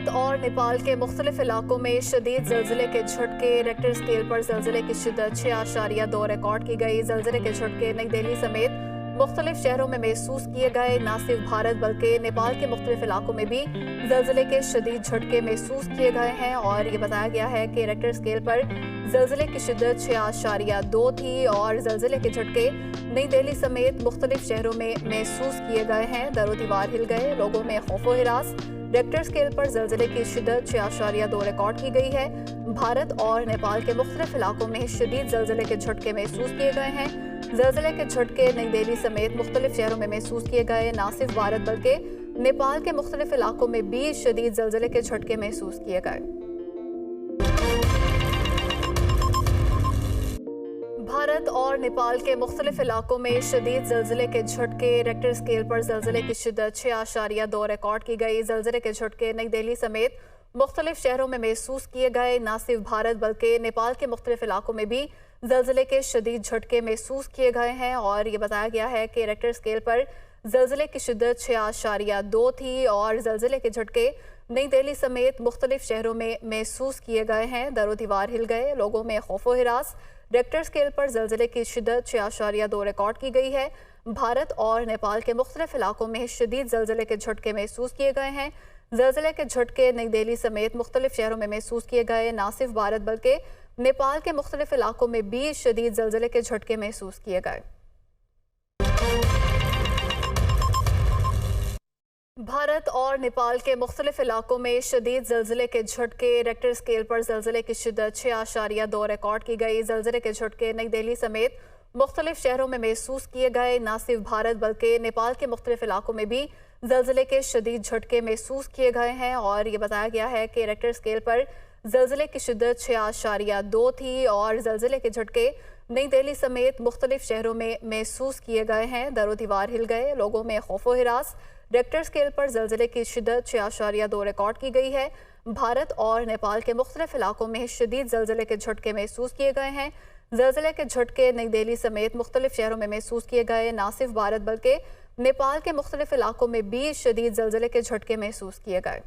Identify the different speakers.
Speaker 1: भारत और नेपाल के मुख्तलिफ इलाकों में शदीद ज़लज़ले के झटके। रेक्टर स्केल पर ज़लज़ले की शिद्दत 6.2 रिकॉर्ड की गई। ज़लज़ले के झटके नई दिल्ली समेत मुख्तलिफ शहरों में महसूस किए गए। न सिर्फ भारत बल्कि नेपाल के मुख्तलिफ इलाकों में भी ज़लज़ले के शदीद झटके महसूस किए गए हैं और ये बताया गया है कि रेक्टर स्केल पर ज़लज़ले की शिद्दत 6.2 थी और ज़लज़ले के झटके नई दिल्ली समेत मुख्तलिफ शहरों में महसूस किए गए हैं। दरो दीवार हिल गए, लोगों में खौफो हिरास। रेक्टर स्केल पर ज़लज़ले की शिद्दत 6.2 रिकॉर्ड की गई है। भारत और नेपाल के मुख्तलिफ इलाकों में शदीद ज़लज़ले के झटके महसूस किए गए हैं। ज़लज़ले के झटके नई दिल्ली समेत मुख्तलिफ शहरों में महसूस किए गए। न सिर्फ भारत बल्कि नेपाल के मुख्तलिफ इलाकों में भी शदीद ज़लज़ले के झटके महसूस किए गए। भारत और नेपाल के मुख्तलिफ इलाकों में शदीद ज़लज़ले के झटके। रेक्टर स्केल पर ज़लज़ले की शिद्दत 6.2 रिकॉर्ड की गई। ज़लज़ले के झटके नई दिल्ली समेत मुख्तलिफ शहरों में महसूस किए गए। न सिर्फ भारत बल्कि नेपाल के मुख्तलिफ इलाकों में भी ज़लज़ले के शदीद झटके महसूस किए गए हैं और ये बताया गया है कि रेक्टर स्केल पर ज़लज़ले की शिद्दत 6.2 थी और ज़लज़ले के झटके नई दिल्ली समेत मुख्तलिफ शहरों में महसूस किए गए हैं। दरो दीवार हिल गए, लोगों में खौफो हिरास। रेक्टर स्केल पर ज़लज़ले की शिद्दत 6.2 रिकॉर्ड की गई है। भारत और नेपाल के मुख्तलिफ इलाकों में शदीद ज़लज़ले के झटके महसूस किए गए हैं। ज़लज़ले के झटके नई दिल्ली समेत मुख्तलिफ शहरों में महसूस किए गए। न सिर्फ भारत बल्कि नेपाल के मुख्तलिफ इलाकों में भी शदीद ज़लज़ले के झटके महसूस किए गए। भारत और नेपाल के मुख्तलिफ इलाकों में शदीद ज़लज़ले के झटके। रेक्टर स्केल पर ज़लज़ले की शिद्दत 6.2 रिकॉर्ड की गई। ज़लज़ले के झटके नई दिल्ली समेत मुख्तलिफ शहरों में महसूस किए गए। न सिर्फ भारत बल्कि नेपाल के मुख्तलिफ इलाकों में भी ज़लज़ले के शदीद झटके महसूस किए गए हैं और ये बताया गया है कि रेक्टर स्केल पर ज़लज़ले की शिद्दत 6.2 थी और ज़लज़ले के झटके नई दिल्ली समेत मुख्तलिफ शहरों में महसूस किए गए हैं। दरो दीवार हिल गए, लोगों में खौफो हिरास। रेक्टर स्केल पर ज़लज़ले की शिद्दत 6.2 रिकॉर्ड की गई है। भारत और नेपाल के मुख्तलिफ इलाकों में शदीद ज़लज़ले के झटके महसूस किए गए हैं। ज़लज़ले के झटके नई दिल्ली समेत मुख्तलिफ शहरों में महसूस किए गए। न सिर्फ भारत बल्कि नेपाल के मुख्तलिफ इलाकों में भी शदीद ज़लज़ले के झटके महसूस किए गए।